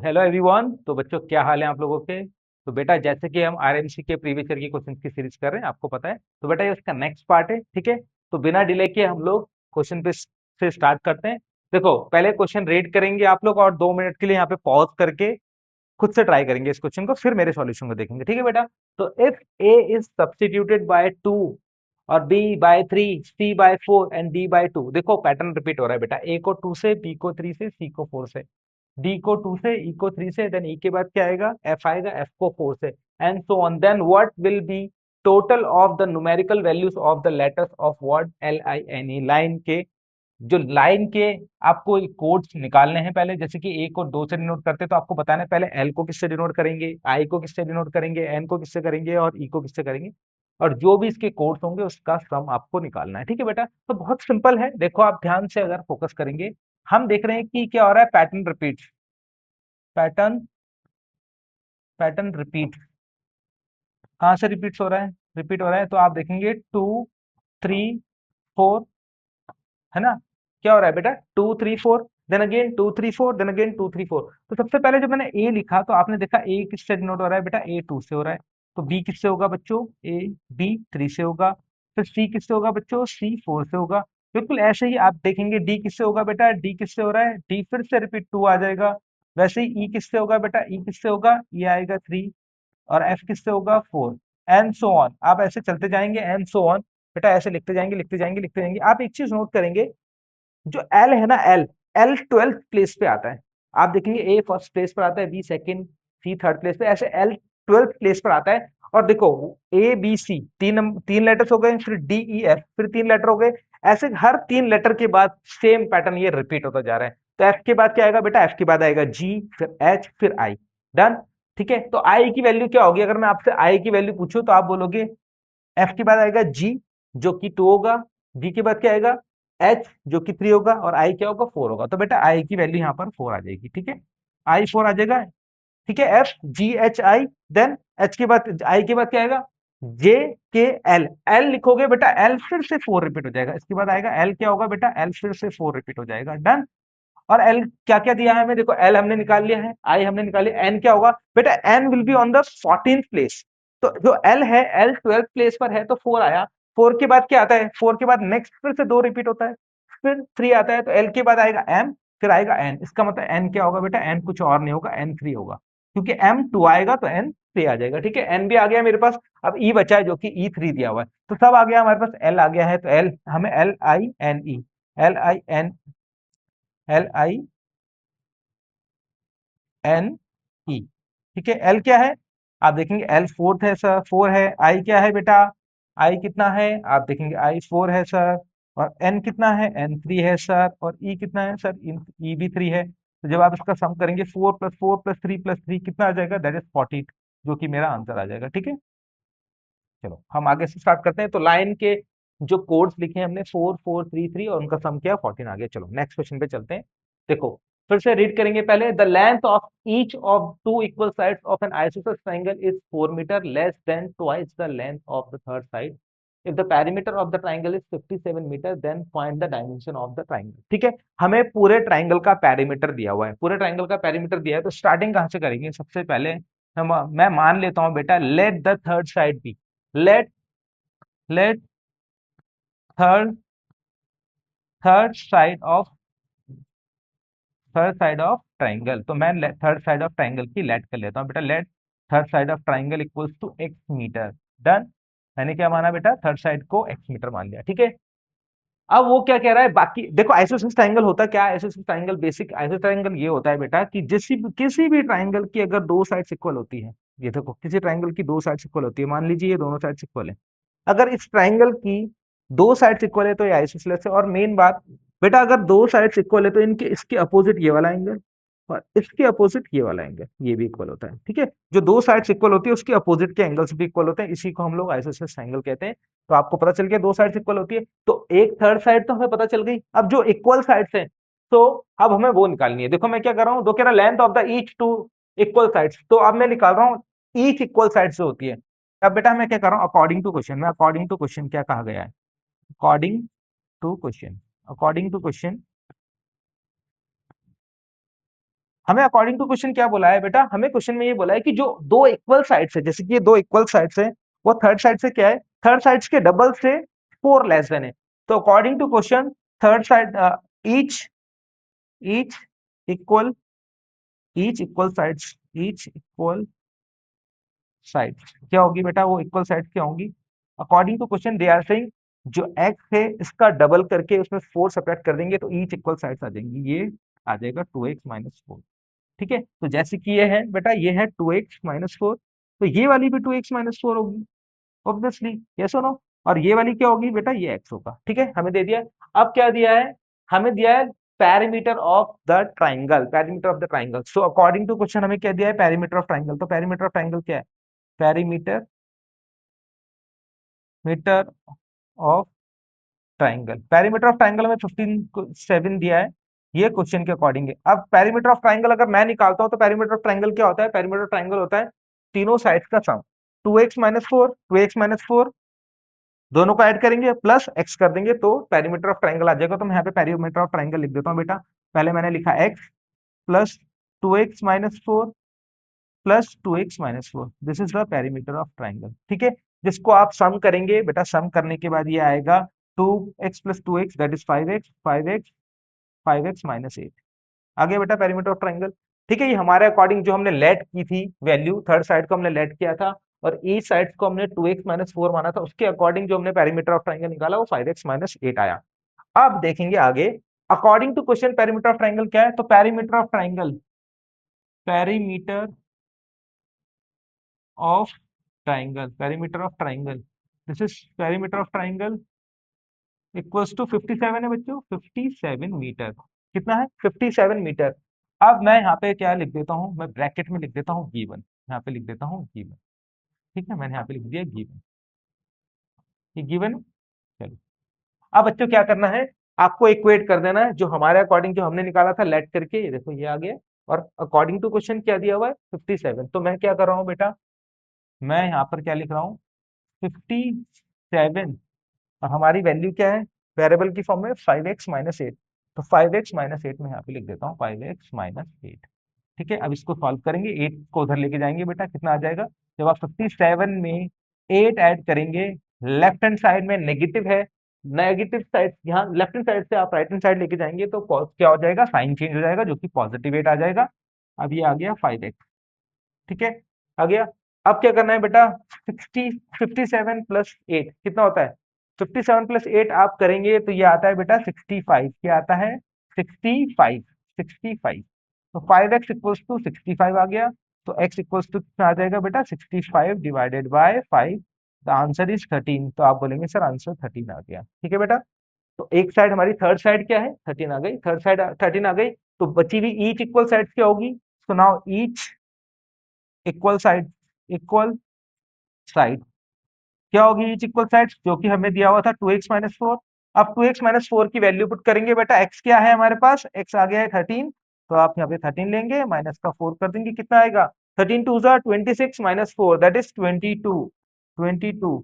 Hello everyone. तो बच्चों क्या हाल है आप लोगों के। तो बेटा जैसे कि हम आरएमसी के प्रीवियस ईयर की क्वेश्चन की सीरीज कर रहे हैं, आपको पता है। तो बेटा ये उसका नेक्स्ट पार्ट है, ठीक है। तो बिना डिले के हम लोग क्वेश्चन पे से स्टार्ट करते हैं। देखो पहले क्वेश्चन रीड करेंगे आप लोग और 2 मिनट के लिए यहाँ पे पॉज करके खुद से ट्राई करेंगे इस क्वेश्चन को, फिर मेरे सॉल्यूशन को देखेंगे, ठीक है बेटा। तो if A is substituted by 2 और B by 3, C by 4 and D by 2, देखो पैटर्न रिपीट हो रहा है बेटा। ए को 2 से, बी को 3 से, सी को 4 से, डी को 2 से, ई को 3 से, देन ई के बाद क्या आएगा, एफ आएगा, एफ को 4 से, and so on. Then what will be total of the numerical values of the letters of word L I N E. Line के जो लाइन के आपको कोड्स निकालने हैं पहले। जैसे कि ए को 2 से डिनोट करते हैं तो आपको बताना है पहले एल को किससे डिनोट करेंगे, आई को किससे डिनोट करेंगे, एन को किससे करेंगे और ई को किससे करेंगे, और जो भी इसके कोड्स होंगे उसका सम आपको निकालना है, ठीक है बेटा। तो बहुत सिंपल है, देखो आप ध्यान से अगर फोकस करेंगे, हम देख रहे हैं कि क्या हो रहा है, pattern repeat, pattern pattern repeat. कहाँ से रिपीट हो रहा है, रिपीट हो रहा है तो आप देखेंगे 2 3 4, है ना। क्या हो रहा है बेटा, 2 3 4, देन अगेन 2 3 4, देन अगेन 2 3 4। तो सबसे पहले जब मैंने ए लिखा तो आपने देखा ए किससे डिनोट हो रहा है बेटा, ए 2 से हो रहा है। तो बी किससे होगा बच्चों, ए बी 3 से होगा। फिर सी किससे होगा बच्चों, सी 4 से होगा। बिल्कुल ऐसे ही आप देखेंगे डी किससे होगा बेटा, डी किससे हो रहा है, डी फिर से रिपीट 2 आ जाएगा। वैसे ही ई किससे होगा बेटा, ई किससे होगा, ई आएगा 3, और एफ किससे होगा 4, एंड सो ऑन। आप ऐसे चलते जाएंगे एंड सो ऑन। बेटा ऐसे लिखते जाएंगे लिखते जाएंगे लिखते जाएंगे। आप एक चीज नोट करेंगे, जो एल है ना, एल एल 12th प्लेस पे आता है। आप देखेंगे ए फर्स्ट प्लेस पर आता है, बी सेकंड, सी थर्ड प्लेस पे, ऐसे एल 12th प्लेस पर आता है। और देखो ए बी सी तीन लेटर्स हो गए, फिर डी ई एफ फिर 3 लेटर हो गए। ऐसे हर 3 लेटर के बाद सेम पैटर्न ये रिपीट होता जा रहा है। तो एफ के बाद क्या आएगा बेटा, एफ के बाद आएगा जी, फिर एच, फिर आई। डन, ठीक है। तो आई की वैल्यू क्या होगी, अगर मैं आपसे आई की वैल्यू पूछूं तो आप बोलोगे एफ के बाद आएगा जी जो कि 2 होगा, डी के बाद क्या आएगा एच जो कि 3 होगा, और आई क्या होगा 4 होगा। तो बेटा आई की वैल्यू यहाँ पर 4 आ जाएगी, ठीक है। आई 4 आ जाएगा, ठीक है। F G H I, then H के बाद आई के बाद क्या आएगा, जे के एल। एल लिखोगे बेटा, एल फिर से 4 रिपीट हो जाएगा। इसके बाद आएगा एल, क्या होगा बेटा, एल फिर से 4 रिपीट हो जाएगा। डन। और एल क्या क्या दिया है हमें, देखो एल हमने निकाल लिया है, आई हमने निकाल लिया, एन क्या होगा बेटा, N will be on the 14th place. तो जो एल है, एल 12th प्लेस पर है तो 4 आया। 4 के बाद क्या आता है, 4 के बाद नेक्स्ट फिर से 2 रिपीट होता है, फिर 3 आता है, तो एल के बाद आएगा एम, फिर आएगा एन। इसका मतलब एन क्या होगा बेटा, एन कुछ और नहीं होगा, एन 3 होगा, क्योंकि एम 2 आएगा तो एन 3 आ जाएगा, ठीक है। एन भी आ गया मेरे पास। अब ई बचा है जो कि ई 3 दिया हुआ है, तो सब आ गया हमारे पास, एल आ गया है। तो एल हमें L I N E, L I N, L I N E, ठीक है। एल क्या है, आप देखेंगे एल फोर्थ है सर, 4 है। आई क्या है बेटा, आई कितना है, आप देखेंगे आई 4 है सर। और एन कितना है, एन 3 है सर। और ई कितना है सर, ई भी 3 है। तो जब आप इसका सम करेंगे 4 + 4 + 3 + 3 कितना आ जाएगा, दैट इज 14, जो कि मेरा आंसर आ जाएगा, ठीक है। चलो हम आगे से स्टार्ट करते हैं। तो लाइन के जो कोड्स लिखे हैं हमने 4 4 3 3, और उनका सम किया 14 आ गया। चलो नेक्स्ट क्वेश्चन पे चलते हैं। देखो फिर से रीड करेंगे पहले। The length of each of two equal sides of an isosceles triangle is 4 metre, less than twice the length of the third side. If the perimeter of the triangle is 57 metre, then find the dimension of the triangle, ठीक है। हमें पूरे triangle का perimeter दिया हुआ है, पूरे triangle का पेरीमीटर दिया है। तो स्टार्टिंग कहां से करेंगे, सबसे पहले हम मैं मान लेता हूं बेटा, let the third side be, let let third third side of third side of triangle. तो मैं थर्ड साइड ऑफ ट्राइंगल की लेट कर लेता हूँ बेटा। Let third side of triangle equals to x metre. Done. मैंने क्या माना बेटा, थर्ड साइड को एक्स मीटर मान लिया, ठीक है। अब वो क्या कह रहा है, बाकी देखो आइसोसेलेस ट्रायंगल होता क्या है। Isosceles triangle, basic isosceles triangle ये होता है बेटा कि किसी भी ट्रायंगल की अगर दो साइड्स इक्वल होती है, ये देखो किसी ट्रायंगल की दो साइड्स इक्वल होती है, मान लीजिए ये दोनों साइड्स इक्वल है। अगर इस ट्रायंगल की दो साइड्स इक्वल है तो ये आइसोसेलेस है। और मेन बात बेटा, अगर दो साइड्स इक्वल है तो इनके इसके अपोजिट ये वाला एंगल और इसके अपोजिट ये वाला एंगल ये भी इक्वल होता है, ठीक है। जो दो साइड्स इक्वल होती है उसके अपोजिट के एंगल्स भी इक्वल होते हैं, इसी को हम लोग आइसोसेलेस ट्रायंगल कहते हैं। तो आपको पता चल गया दो साइड्स इक्वल होती है, तो एक थर्ड साइड तो हमें पता चल गई। अब जो इक्वल साइड्स हैं, तो अब हमें वो निकालनी है। देखो मैं क्या कर रहा हूँ, दो कह रहा length of the each two equal sides, तो अब मैं निकाल रहा हूँ ईच इक्वल साइड्स जो होती है। अब बेटा मैं क्या कर रहा हूँ, अकॉर्डिंग टू क्वेश्चन में, अकॉर्डिंग टू क्वेश्चन क्या कहा गया है, according to question, according to question हमें अकॉर्डिंग टू क्वेश्चन क्या बोला है बेटा, हमें क्वेश्चन में ये बोला है कि जो दो इक्वल साइड्स है, जैसे कि ये दो इक्वल साइड्स है, वो थर्ड साइड से क्या है, थर्ड साइड्स के डबल से 4 लेस देन है। तो according to question third side each each equal each equal sides क्या होगी बेटा, वो इक्वल साइड्स क्या होंगी, according to question they are saying जो x है इसका डबल करके उसमें 4 सब्ट्रैक्ट कर देंगे तो ईच इक्वल साइड्स आ जाएंगी, ये आ जाएगा 2x माइनस 4। ठीक है, तो जैसे कि ये है बेटा, ये है 2x माइनस 4, तो ये वाली भी 2x माइनस 4 होगी ऑब्वियसली, यस और नो। और ये वाली क्या होगी बेटा, ये x होगा। ठीक है, हमें दे दिया। अब क्या दिया है, हमें दिया है perimeter of the triangle, perimeter of the triangle. So according to question हमें क्या दिया है, पेरीमीटर ऑफ ट्राइंगल। तो पेरीमीटर ऑफ ट्राइंगल क्या है, perimeter metre of triangle, perimeter of triangle में 15 7 दिया है, ये क्वेश्चन के अकॉर्डिंग है। अब पेरीमीटर ऑफ ट्राइंगल अगर मैं निकालता हूं तो पेरीमीटर ऑफ ट्राइंगल क्या होता है, पेरीमीटर ऑफ ट्राइंगल होता है तीनों साइड्स का सम, 2x माइनस 4 दोनों को ऐड करेंगे प्लस x कर देंगे तो पेरीमीटर ऑफ ट्राइंगल आ जाएगा। तो मैं यहाँ पे पेरीमीटर ऑफ ट्राइंगल लिख देता हूँ बेटा। पहले मैंने लिखा x plus 2x minus 4 plus 2x minus 4, this is the perimeter of triangle. ठीक है, जिसको आप सम करेंगे बेटा, सम करने के बाद ये आएगा 2x plus 2x that is 5x 5x 5x minus 8 आ गया बेटा पेरीमीटर ऑफ ट्राइंगल। ठीक है, ये हमारे अकॉर्डिंग जो हमने लेट की थी वैल्यू, थर्ड साइड को हमने लेट किया था और ईच साइड को हमने 2x माइनस 4 माना था, उसके अकॉर्डिंग जो हमने पेरीमीटर ऑफ ट्राइंगल निकाला वो 5x माइनस 8 आया। अब देखेंगे आगे, according to question perimeter of triangle क्या है, तो perimeter of triangle, perimeter of triangle, perimeter of triangle, this is perimeter of triangle equals to 57 है बच्चों, 57 मीटर। कितना है, 57 मीटर। अब मैं यहाँ पे क्या लिख देता हूँ, मैं ब्रैकेट में लिख देता हूँ गिवन, यहाँ पे लिख देता हूँ गिवन। ठीक है, मैंने यहाँ पे लिख दिया गिवन, ये गिवन। चलो, अब बच्चों क्या करना है, आपको इक्वेट कर देना है जो हमारे अकॉर्डिंग जो हमने निकाला था लेट करके, ये देखो ये आ गया। और अकॉर्डिंग टू क्वेश्चन क्या दिया हुआ है, 57। तो मैं क्या कर रहा हूँ बेटा, मैं यहाँ पर क्या लिख रहा हूँ, 57, और हमारी वैल्यू क्या है, वेरिएबल की फॉर्म में 5x माइनस 8। तो 5x माइनस 8 में यहाँ पे लिख देता हूँ 5x माइनस 8। ठीक है, अब इसको सॉल्व करेंगे, 8 को उधर लेके जाएंगे बेटा, कितना आ जाएगा, जब आप 57 में 8 ऐड करेंगे, लेफ्ट हैंड साइड में नेगेटिव है, नेगेटिव साइड यहाँ लेफ्ट हैंड साइड से आप राइट हैंड साइड लेके जाएंगे तो क्या हो जाएगा, साइन चेंज हो जाएगा जो कि पॉजिटिव 8 आ जाएगा। अब ये आ गया 5x। ठीक है, आ गया। अब क्या करना है बेटा, 57 प्लस 8 कितना होता है, 57 प्लस 8 आप करेंगे तो ये आता है बेटा 65। क्या आता है, 65, 65। तो 5x इक्वल्स टू 65 आ गया। तो x इक्वल्स टू कितना आ जाएगा बेटा, 65 divided by 5, the answer is 13। तो आप बोलेंगे सर आंसर 13 आ गया। ठीक है बेटा, तो एक साइड हमारी थर्ड साइड क्या है, 13 आ गई, थर्ड साइड 13 आ गई। तो बची हुई ईच इक्वल साइड क्या होगी, so now each equal side, equal side क्या होगी, ईच इक्वल साइड, जो कि हमें दिया हुआ था 2x माइनस 4। अब 2x माइनस 4 की वैल्यू पुट करेंगे बेटा, x क्या है हमारे पास, x आ गया है 13, तो आप यहाँ पे 13 लेंगे, माइनस का 4 कर देंगे, कितना आएगा, 13 टू ज़ा 26 माइनस 4 दैट इज 22, 22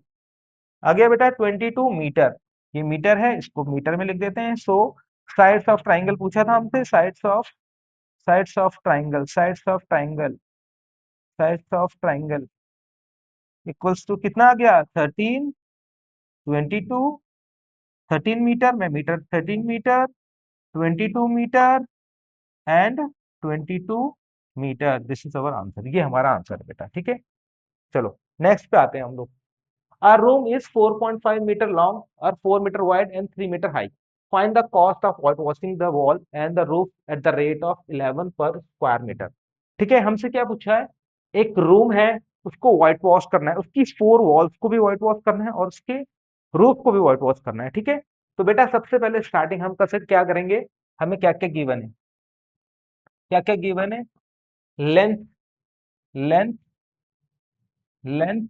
आ गया बेटा 22 मीटर। ये मीटर है, इसको मीटर में लिख देते हैं। सो साइड्स ऑफ ट्राइंगल पूछा था हमसे, sides of triangle equals to कितना आ गया, 13, 22, 13 मीटर में metre, 13 metre, 22 metre and 22 metre, this is our answer, ये हमारा आंसर है बेटा। ठीक है, चलो नेक्स्ट पे आते हैं हम लोग। Our room is 4.5 meter long or 4 meter wide and 3 meter high. Find the cost of whitewashing the wall and the roof at the rate of 11 per square meter. ठीक है, हमसे क्या पूछा है, एक रूम है उसको व्हाइट वॉश करना है, उसकी 4 वॉल्स को भी व्हाइट वॉश करना है और उसके रूफ को भी व्हाइट वॉश करना है। ठीक है, तो बेटा सबसे पहले स्टार्टिंग हम कैसे क्या करेंगे, हमें क्या क्या गिवन है, क्या क्या गिवन है, length, length length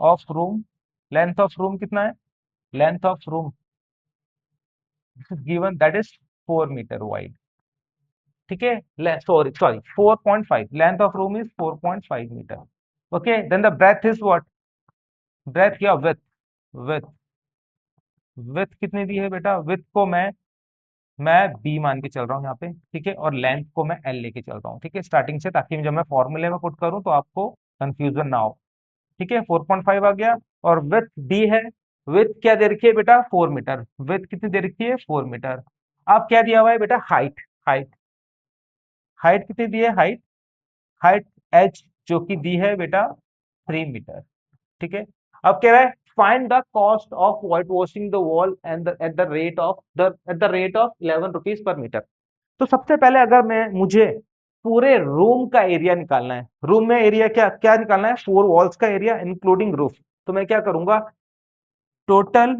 of room, length of room कितना है, length of room is given that is 4 meter wide. ठीक है, sorry sorry 4.5, length of room is 4.5 metre. Okay, then the breadth is what, breadth या width, width width कितनी दी है बेटा, with को मैं मैं बी मान के चल रहा हूँ यहाँ पे, ठीक है, और लेंथ को मैं एल लेके चल रहा हूँ, ठीक है, स्टार्टिंग से, ताकि जब मैं फॉर्मूले में पुट करूँ तो आपको कंफ्यूजन ना हो। ठीक है, 4.5 आ गया। और विथ डी है, विथ क्या दे रखी है बेटा, 4 मीटर। विथ कितनी दे रखी है, 4 मीटर। अब क्या दिया हुआ है बेटा, हाइट। हाइट, हाइट कितनी दी है, हाइट, हाइट एच जो कि दी है बेटा 3 मीटर। ठीक है, अब कह रहा है find the cost of white washing the wall and at the rate of 11 rupees per metre. तो सबसे पहले अगर मैं मुझे पूरे रूम का एरिया निकालना है, रूम में एरिया क्या क्या निकालना है, 4 वॉल्स का एरिया इंक्लूडिंग रूफ। तो मैं क्या करूंगा, total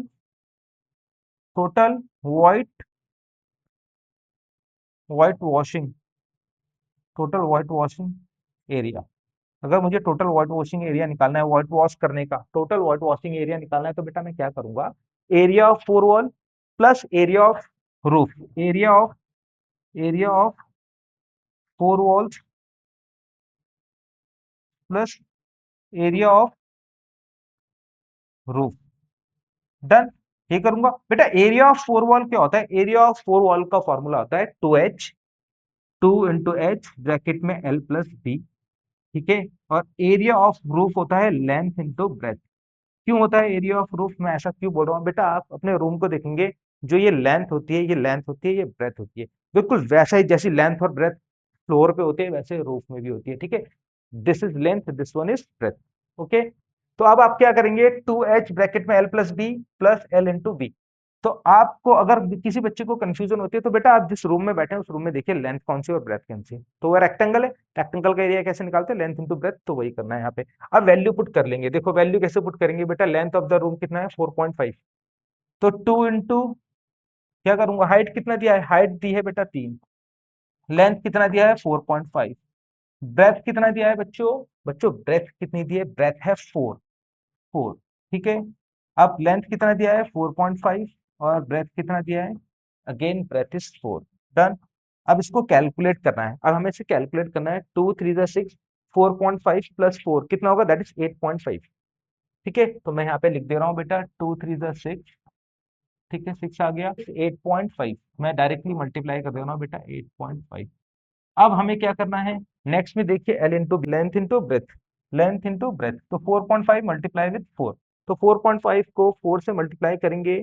total white white washing total white washing area. अगर मुझे टोटल व्हाइट वॉशिंग एरिया निकालना है, व्हाइट वॉश करने का टोटल व्हाइट वॉशिंग एरिया निकालना है, तो बेटा मैं क्या करूंगा, area of 4 wall plus area of roof, area of 4 walls plus area of roof. Done. ये करूंगा बेटा, एरिया ऑफ 4 वॉल क्या होता है, एरिया ऑफ 4 वॉल का फॉर्मूला होता है 2h, 2 into h ब्रैकेट में l प्लस बी। ठीक है, और एरिया ऑफ रूफ होता है लेंथ इंटू ब्रेथ। क्यों होता है एरिया ऑफ रूफ, मैं ऐसा क्यों बोल रहा हूँ बेटा, आप अपने रूम को देखेंगे, जो ये लेंथ होती है, ये लेंथ होती है, ये ब्रेथ होती है, बिल्कुल वैसा ही, जैसी लेंथ और ब्रेथ फ्लोर पे होती है, वैसे रूफ में भी होती है। ठीक है, this is length, this one is breadth. Okay, तो अब आप क्या करेंगे, 2h ब्रैकेट में l plus B plus L into B. तो आपको अगर किसी बच्चे को कंफ्यूजन होती है, तो बेटा आप जिस रूम में बैठे हैं उस रूम में देखिए लेंथ कौन सी और ब्रेथ कौन सी। तो वो रेक्टेंगल है, रेक्टेंगल का एरिया कैसे निकालते हैं, लेंथ इंटू ब्रेथ, तो वही करना है यहाँ पे। अब वैल्यू पुट कर लेंगे, देखो वैल्यू कैसे पुट करेंगे बेटा, लेंथ ऑफ द रूम कितना है, 4.5, तो 2 इंटू क्या करूंगा, हाइट कितना दिया है, हाइट दी है बेटा 3, लेंथ कितना दिया है 4.5, ब्रेथ कितना दिया है बच्चों, बच्चों ब्रेथ कितनी दी है, ब्रेथ है 4। ठीक है, अब लेंथ कितना दिया है 4.5 और ब्रेथ कितना दिया है, अगेन ब्रेथ इज 4। डन। अब इसको कैलकुलेट करना है, अब हमें इसे कैलकुलेट करना है, 2 3 6, 4.5 प्लस 4 कितना होगा, दैट इज 8.5। ठीक है, तो मैं यहाँ पे लिख दे रहा हूँ बेटा, 2 3 6, ठीक है, 6 आ गया, 8.5 मैं डायरेक्टली मल्टीप्लाई कर दे रहा हूँ बेटा, 8.5। अब हमें क्या करना है, नेक्स्ट में देखिए, L into length into breadth, length into breath, तो 4.5 मल्टीप्लाई विथ 4, तो 4.5 को 4 से मल्टीप्लाई करेंगे,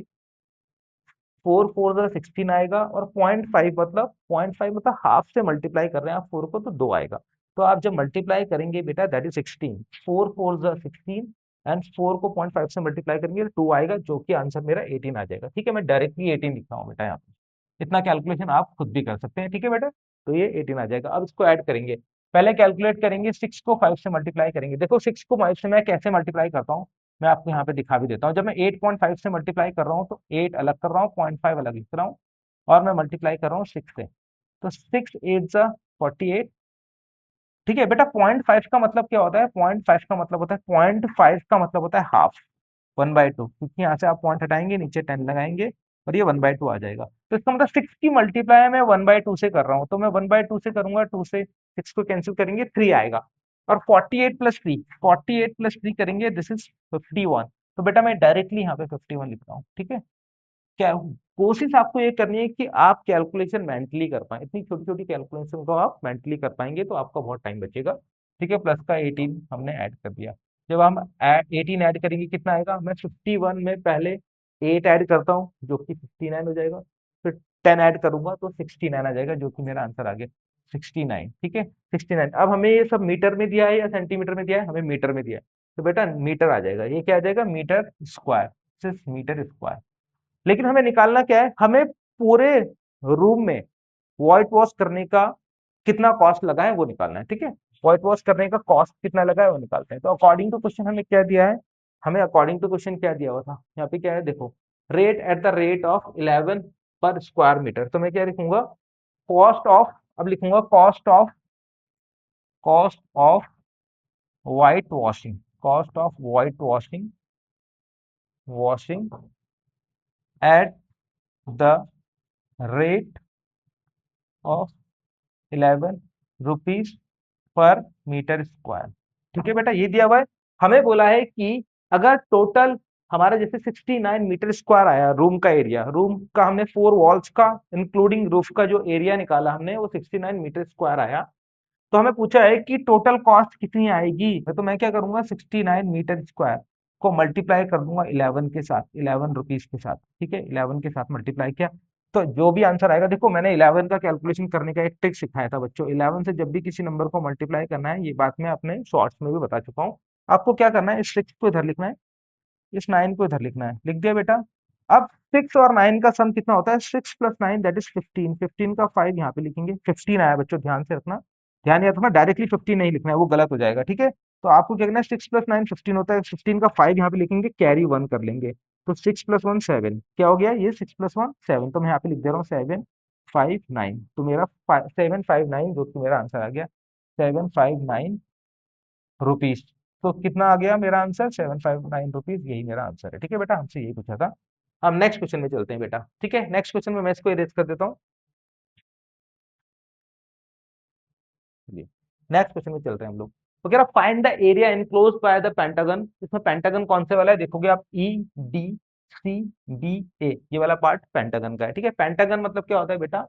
4 4 16 आएगा, और 0.5 मतलब हाफ से मल्टीप्लाई कर रहे हैं आप 4 को, तो 2 आएगा। तो आप जब मल्टीप्लाई करेंगे बेटा, दैट इज 16, 4 4 16, एंड 4 को 0.5 से मल्टीप्लाई करेंगे, 2 आएगा, जो कि आंसर मेरा 18 आ जाएगा। ठीक है, मैं डायरेक्टली 18 लिखता हूँ बेटा यहाँ पे, इतना कैलकुलेशन आप खुद भी कर सकते हैं। ठीक है बेटा, तो ये 18 आ जाएगा। अब इसको ऐड करेंगे, पहले कैलकुलेट करेंगे, 6 को 5 से मल्टीप्लाई करेंगे। देखो 6 को 5 से मैं कैसे मल्टीप्लाई करता हूँ, मैं आपको यहाँ पे दिखा भी देता हूँ। जब मैं 8.5 से मल्टीप्लाई कर रहा हूँ, तो 8 अलग कर रहा हूँ, 0.5 अलग लिख रहा हूँ, और मैं मल्टीप्लाई कर रहा हूँ 6 से, तो 6 8 जा 48। ठीक है बेटा, 0.5 का मतलब क्या होता है, 0.5 का मतलब होता है, 0.5 का मतलब होता है हाफ, 1/2, क्योंकि यहाँ से आप पॉइंट हटाएंगे, नीचे 10 लगाएंगे, और ये 1/2 आ जाएगा। तो इसका मतलब 6 की मल्टीप्लाई मैं 1/2 से कर रहा हूँ, तो मैं 1/2 से करूंगा, 2 से 6 को कैंसिल करेंगे, 3 आएगा। और 48 प्लस 3 करेंगे, दिस इज 51। तो बेटा मैं डायरेक्टली यहाँ पे 51 लिख रहा हूँ। ठीक है, क्या कोशिश आपको ये करनी है कि आप कैलकुलेशन मेंटली कर पाए, इतनी छोटी छोटी कैलकुलेशन को आप मेंटली कर पाएंगे तो आपका बहुत टाइम बचेगा। ठीक है, प्लस का 18 हमने ऐड कर दिया। जब हम 18 ऐड करेंगे कितना आएगा, मैं 51 में पहले 8 ऐड करता हूँ, जो कि 59 हो जाएगा, फिर 10 ऐड करूंगा तो 69 आ जाएगा, जो कि मेरा आंसर आ गया 69। ठीक है, 69। अब हमें ये सब मीटर में दिया है या सेंटीमीटर में दिया है, हमें मीटर में दिया है, तो बेटा मीटर आ जाएगा, ये क्या आ जाएगा, मीटर स्क्वायर, सिर्फ मीटर स्क्वायर। लेकिन हमें निकालना क्या है, हमें पूरे रूम में व्हाइट वॉश करने का कितना कॉस्ट लगा है वो निकालना है। ठीक है, व्हाइट वॉश करने का कॉस्ट कितना लगा है वो निकालते हैं। तो अकॉर्डिंग टू क्वेश्चन हमें क्या दिया है, हमें अकॉर्डिंग टू क्वेश्चन क्या दिया हुआ था, यहाँ पे क्या है देखो, rate at the rate of 11 पर स्क्वायर मीटर। तो मैं क्या लिखूंगा, कॉस्ट ऑफ, अब लिखूंगा cost of white washing, cost of white washing washing at the rate of 11 rupees per metre square. ठीक है बेटा, ये दिया हुआ है। हमें बोला है कि अगर टोटल हमारा जैसे 69 मीटर स्क्वायर आया रूम का एरिया, रूम का हमने 4 वॉल्स का इंक्लूडिंग रूफ का जो एरिया निकाला हमने वो 69 मीटर स्क्वायर आया। तो हमें पूछा है कि टोटल कॉस्ट कितनी आएगी, तो मैं क्या करूंगा 69 मीटर स्क्वायर को मल्टीप्लाई कर दूंगा 11 के साथ, 11 रुपीज के साथ, ठीक है 11 के साथ मल्टीप्लाई किया तो जो भी आंसर आएगा, देखो मैंने 11 का कैलकुलेशन करने का एक ट्रिक सिखाया था बच्चों, 11 से जब भी किसी नंबर को मल्टीप्लाई करना है, ये बात मैं अपने शॉर्ट्स में भी बता चुका हूँ। आपको क्या करना है, इस 6 को इधर लिखना है, इस 9 को इधर लिखना है, लिख दिया बेटा। अब 6 और 9 का सम कितना होता है, 6 प्लस 9 दैट इज 15, 15 का 5 यहाँ पे लिखेंगे, 15 आया बच्चों, ध्यान से रखना, ध्यान याद रखना, डायरेक्टली 15 नहीं लिखना है, वो गलत हो जाएगा, ठीक है। तो आपको क्या करना है, 6 प्लस 9 15 होता है, 15 का 5 यहाँ पे लिखेंगे, कैरी 1 कर लेंगे, तो 6 प्लस 1 7, क्या हो गया ये 6 प्लस 1 7, तो मैं यहाँ पे लिख दे रहा हूँ 759, तो मेरा 759 जो कि मेरा आंसर आ गया 759 रुपीज। तो कितना आ गया मेरा आंसर, 759 रुपीज, यही मेरा आंसर है, ठीक है बेटा, हमसे यही पूछा था। हम नेक्स्ट क्वेश्चन में चलते हैं बेटा, ठीक है, नेक्स्ट क्वेश्चन में मैं इसको इरेज कर देता हूँ। नेक्स्ट क्वेश्चन में चलते हैं हम लोग। तो कह रहा find the area enclose by the pentagon, इसमें पेंटागन कौन से वाला है, देखोगे आप ई डी सी बी ए, ये वाला पार्ट पेंटागन का है, ठीक है। पेंटागन मतलब क्या होता है बेटा,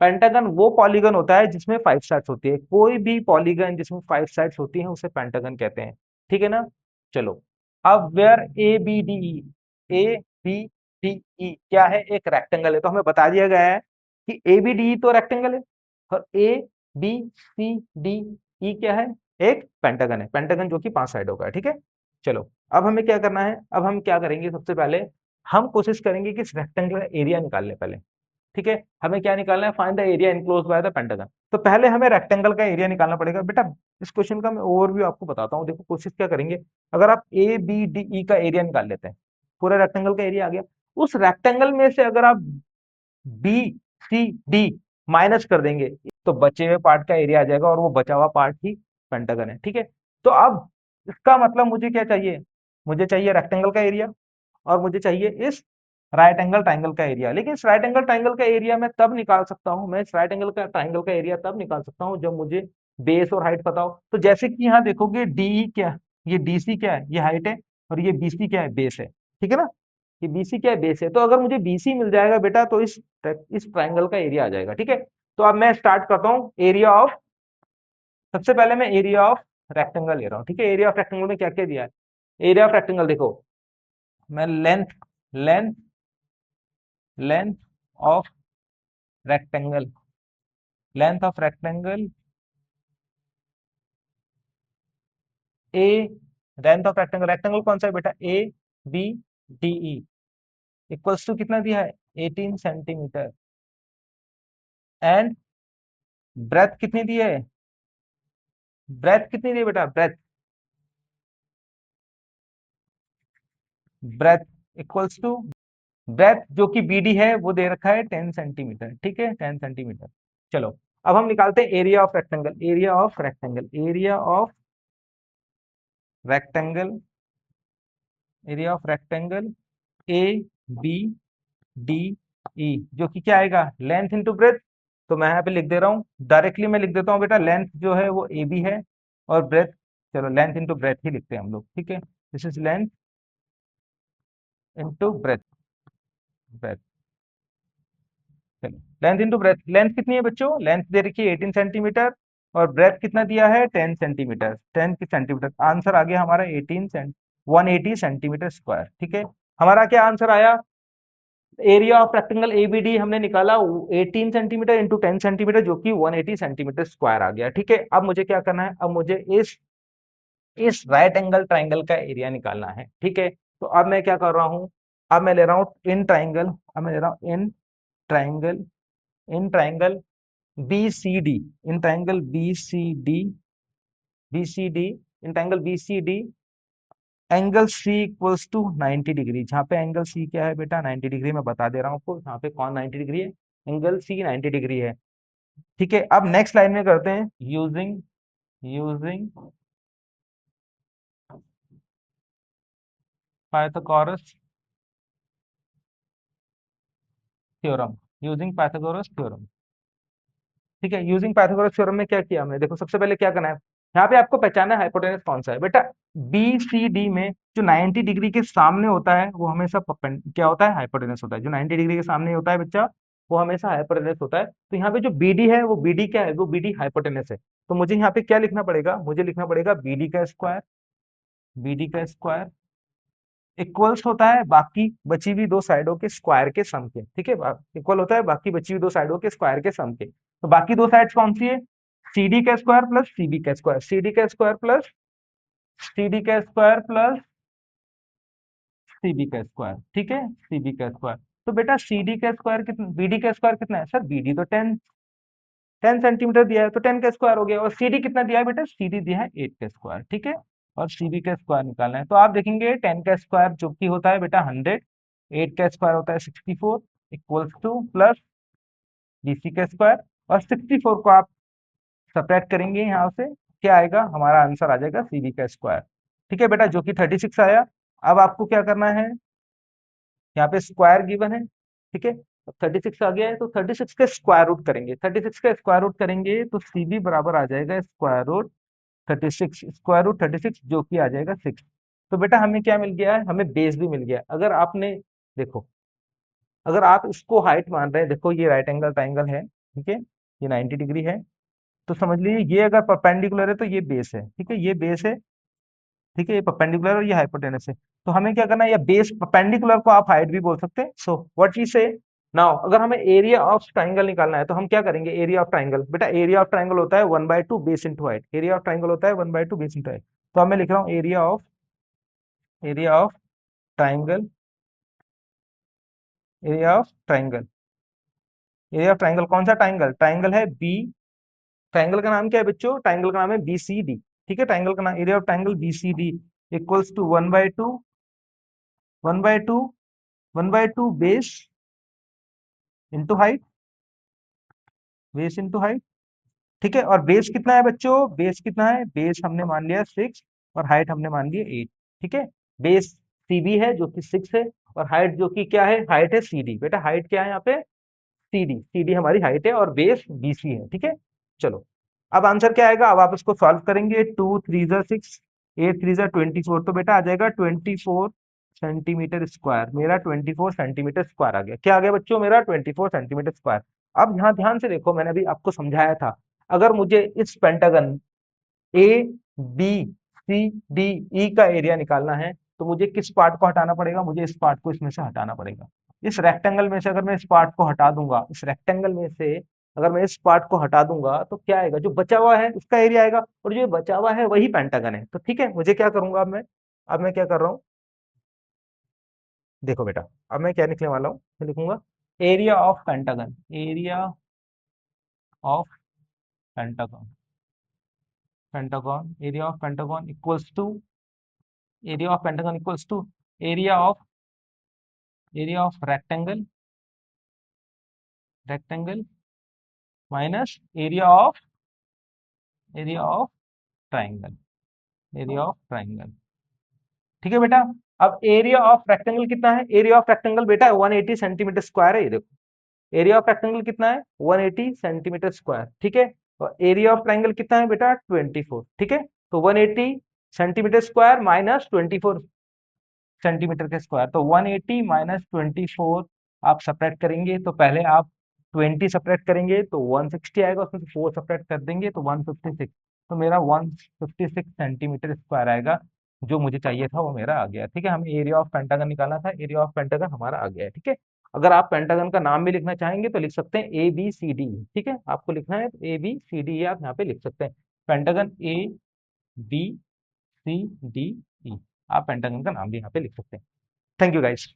पेंटागन वो पॉलीगन होता है जिसमें 5 साइड्स होती है, कोई भी पॉलीगन जिसमें 5 साइड्स होती हैं उसे पेंटागन कहते हैं, ठीक है ना। चलो, अब where A B D E, A B D E क्या है, एक रेक्टेंगल है, तो हमें बता दिया गया है कि ए बी डी ई तो रेक्टेंगल है, और ए बी सी डी ई क्या है, एक पेंटागन है, पेंटागन जो कि 5 साइडों का है, ठीक है। चलो, अब हमें क्या करना है, अब हम क्या करेंगे, सबसे पहले हम कोशिश करेंगे कि इस रेक्टेंगल का एरिया निकाल लें पहले, ठीक है। हमें क्या निकालना है, find the area enclosed by the pentagon, तो पहले हमें रेक्टेंगल का एरिया निकालना पड़ेगा बेटा। इस क्वेश्चन का मैं ओवरव्यू आपको बताता हूँ, देखो कोशिश क्या करेंगे, अगर आप ए बी डी ई का एरिया निकाल लेते हैं, पूरा रेक्टेंगल का एरिया आ गया, उस रेक्टेंगल में से अगर आप बी सी डी माइनस कर देंगे तो बचे हुए पार्ट का एरिया आ जाएगा, और वो बचा हुआ पार्ट ही पेंटागन है, ठीक है। तो अब इसका मतलब मुझे क्या चाहिए, मुझे चाहिए रेक्टेंगल का एरिया, और मुझे चाहिए इस राइट एंगल ट्राइंगल का एरिया, लेकिन इस राइट एंगल ट्राइंगल का एरिया मैं तब निकाल सकता हूं, मैं इस राइट एंगल का ट्राइंगल का एरिया तब निकाल सकता हूं जब मुझे बेस और हाइट पता हो। तो जैसे कि यहाँ देखोगे डी क्या, ये डीसी क्या है, ये हाइट है, और ये बीसी क्या है, बेस है, ठीक है ना। ये बीसी क्या है, बेस है, तो अगर मुझे बीसी मिल जाएगा बेटा तो इस ट्राइंगल का एरिया आ जाएगा, ठीक है। तो अब मैं स्टार्ट करता हूँ एरिया ऑफ, सबसे पहले मैं एरिया ऑफ रेक्टेंगल ले रहा हूँ, ठीक है। एरिया ऑफ रेक्टेंगल में क्या क्या दिया है, एरिया ऑफ रेक्टेंगल देखो, मैं length length of rectangle, length of rectangle A, length of rectangle, rectangle कौन सा है बेटा, A B D E, equals to कितना दिया है 18 सेंटीमीटर, एंड ब्रेथ कितनी दी है, ब्रेथ कितनी दी है बेटा, ब्रेथ इक्वल्स टू, ब्रेथ जो कि बीडी है वो दे रखा है 10 सेंटीमीटर, ठीक है 10 सेंटीमीटर। चलो, अब हम निकालते हैं area of rectangle, area of rectangle, area of rectangle, area of rectangle A B D E, जो कि क्या आएगा, लेंथ इंटू ब्रेथ। तो मैं यहाँ पे लिख दे रहा हूँ, डायरेक्टली मैं लिख देता हूँ बेटा, लेंथ जो है वो ए बी है, और ब्रेथ, चलो लेंथ इंटू ब्रेथ ही लिखते हैं हम लोग, ठीक है, this is length into breadth, breadth, चलो लेंथ इंटू ब्रेथ, लेंथ कितनी है बच्चों, लेंथ दे रखी है 18 सेंटीमीटर, और ब्रेथ कितना दिया है 10 सेंटीमीटर, 10 सेंटीमीटर, आंसर आ गया हमारा 180 सेंटीमीटर स्क्वायर, ठीक है। हमारा क्या आंसर आया, एरिया ऑफ रेक्टेंगल एबीडी हमने निकाला 18 सेंटीमीटर इंटू 10 सेंटीमीटर, जो कि 180 सेंटीमीटर स्क्वायर आ गया, ठीक है। अब मुझे क्या करना है, अब मुझे इस राइट एंगल ट्राइंगल का एरिया निकालना है, ठीक है। तो अब मैं क्या कर रहा हूं, अब मैं ले रहा हूं इन ट्राइंगल, अब मैं ले रहा हूं triangle in triangle B C D, in triangle B C D, B C D, in triangle B C D, angle C equals to 90 degree, जहाँ पे एंगल सी क्या है बेटा 90 डिग्री, मैं बता दे रहा हूँ आपको यहाँ पे कौन 90 डिग्री है, एंगल सी 90 डिग्री है, ठीक है। अब नेक्स्ट लाइन में करते हैं, using using Pythagoras theorem, using Pythagoras theorem, ठीक है। यूजिंग पाइथागोरस थ्योरम में क्या किया हमने, देखो सबसे पहले क्या करना है, यहाँ पे आपको पहचानना है हाइपोटेनस कौन सा है बेटा। बी सी डी में जो 90 डिग्री के सामने होता है वो हमेशा क्या होता है, हाइपोटेनस होता है। जो 90 डिग्री के सामने होता है बच्चा, वो हमेशा हाइपोटेनस होता है। तो यहाँ पे जो बीडी है वो बीडी क्या है, वो बीडी हाइपोटेनस है। तो मुझे यहाँ पे क्या लिखना पड़ेगा, मुझे लिखना पड़ेगा बीडी का स्क्वायर, बीडी का स्क्वायर इक्वल्स होता है बाकी बची हुई दो साइडों के स्क्वायर के सम के, ठीक है। इक्वल होता है बाकी बची हुई दो साइडों के स्क्वायर के सम के। तो बाकी दो साइड्स कौन सी है, सी डी का स्क्वायर प्लस सी बी का स्क्वायर, सी डी का स्क्वायर प्लस सी डी का स्क्वायर प्लस सी बी का स्क्वायर, ठीक है, सी बी का स्क्वायर। तो बेटा सी डी का स्क्वायर कितना, बी डी का स्क्वायर कितना है सर, बी डी तो 10 सेंटीमीटर दिया है तो 10 का स्क्वायर हो गया। और सी डी कितना दिया है बेटा, सी डी दिया है 8 का स्क्वायर, ठीक है। और सी बी का स्क्वायर निकालना है, तो आप देखेंगे 10 का स्क्वायर जो कि होता है बेटा 100, 8 का स्क्वायर होता है 64 equals to plus B C का स्क्वायर। और 64 को आप सब्ट्रैक्ट करेंगे यहाँ से, क्या आएगा, हमारा आंसर आ जाएगा सी बी का स्क्वायर, ठीक है बेटा, जो कि 36 आया। अब आपको क्या करना है, यहाँ पे स्क्वायर गिवन है, ठीक है। अब 36 आ गया है तो 36 का स्क्वायर रूट करेंगे, 36 का स्क्वायर रूट करेंगे तो सी बी बराबर आ जाएगा स्क्वायर रूट 36, स्क्वायर रूट 36 जो कि आ जाएगा 6। तो बेटा हमें क्या मिल गया है, हमें बेस भी मिल गया। अगर आपने देखो, अगर आप इसको हाइट मान रहे हैं, देखो ये राइट एंगल ट्राइंगल है, ठीक है, ये 90 डिग्री है। तो समझ लीजिए ये अगर परपेंडिकुलर है तो ये बेस है, ठीक है, ये बेस है, ठीक है, ये परपेंडिकुलर और ये हाइपोटेनस है। तो हमें क्या करना है, या बेस परपेंडिकुलर को आप हाइट भी बोल सकते हैं। सो व्हाट वी से नाउ, अगर हमें एरिया ऑफ ट्राइंगल निकालना है तो हम क्या करेंगे, एरिया ऑफ ट्राइंगल, बेटा एरिया ऑफ ट्राइंगल होता है 1/2 base into height, area of triangle होता है 1/2 बेस इंटू हाइट। तो मैं लिख रहा हूँ area of triangle, area of triangle, area of triangle कौन सा ट्राइंगल, ट्राइंगल है बी, ट्राइंगल का नाम क्या है बच्चों, ट्राइंगल का नाम है बी सी डी, ठीक है, ट्राइंगल का नाम area of triangle B C D equals to 1/2, 1/2, 1/2 base into height, base into height, ठीक है। और बेस कितना है बच्चों, बेस कितना है, बेस हमने मान लिया 6 और हाइट हमने मान लिया 8, ठीक है। बेस सी बी है जो कि 6 है, और हाइट जो कि क्या है, हाइट है सी डी, बेटा हाइट क्या है यहाँ पे, सी डी, सी डी हमारी हाइट है और बेस बी सी है, ठीक है। चलो अब आंसर क्या आएगा, अब आप इसको सॉल्व करेंगे, 2 3 जा 6, 8 3 जा 24, तो बेटा आ जाएगा 24 सेंटीमीटर स्क्वायर, मेरा 24 सेंटीमीटर स्क्वायर आ गया। क्या आ गया बच्चों, मेरा 24 सेंटीमीटर स्क्वायर। अब यहाँ ध्यान से देखो, मैंने अभी आपको समझाया था, अगर मुझे इस pentagon A B C D E का एरिया निकालना है तो मुझे किस पार्ट को हटाना पड़ेगा, मुझे इस पार्ट को इसमें से हटाना पड़ेगा। इस रेक्टेंगल में से अगर मैं इस पार्ट को हटा दूंगा, इस रेक्टेंगल में से अगर मैं इस पार्ट को हटा दूंगा तो क्या आएगा, जो बचा हुआ है उसका एरिया आएगा, और जो बचा हुआ है वही पेंटागन है। तो ठीक है, मुझे क्या करूंगा, अब मैं क्या कर रहा हूँ, देखो बेटा, अब मैं क्या लिखने वाला हूँ, मैं लिखूंगा area of pentagon, area of pentagon, pentagon, area of pentagon equals to, area of pentagon equals to area of, area of rectangle, rectangle minus area of triangle, area of triangle, ठीक है बेटा। अब एरिया ऑफ रेक्टेंगल कितना है, area of rectangle बेटा 180 centimetre square है, ये देखो एरिया ऑफ रेक्टेंगल कितना है 180 सेंटीमीटर स्क्वायर, ठीक है। और एरिया ऑफ ट्राइंगल कितना है बेटा 24, ठीक है। तो 180 सेंटीमीटर स्क्वायर माइनस 24 सेंटीमीटर के स्क्वायर, तो 180 माइनस 24 आप सब्ट्रैक्ट करेंगे, तो पहले आप 20 सब्ट्रैक्ट करेंगे तो 160 आएगा, उसमें से 4 सब्ट्रैक्ट कर देंगे तो 156, तो मेरा 156 सेंटीमीटर स्क्वायर आएगा। जो मुझे चाहिए था वो मेरा आ गया, ठीक है। हमें एरिया ऑफ पेंटागन निकालना था, एरिया ऑफ पेंटागन हमारा आ गया है, ठीक है। अगर आप पेंटागन का नाम भी लिखना चाहेंगे तो लिख सकते हैं ए बी सी डी, ठीक है, आपको लिखना है ए बी सी डी, आप यहाँ पे लिख सकते हैं pentagon A B C D E, आप पेंटागन का नाम भी यहाँ पे लिख सकते हैं। Thank you guys.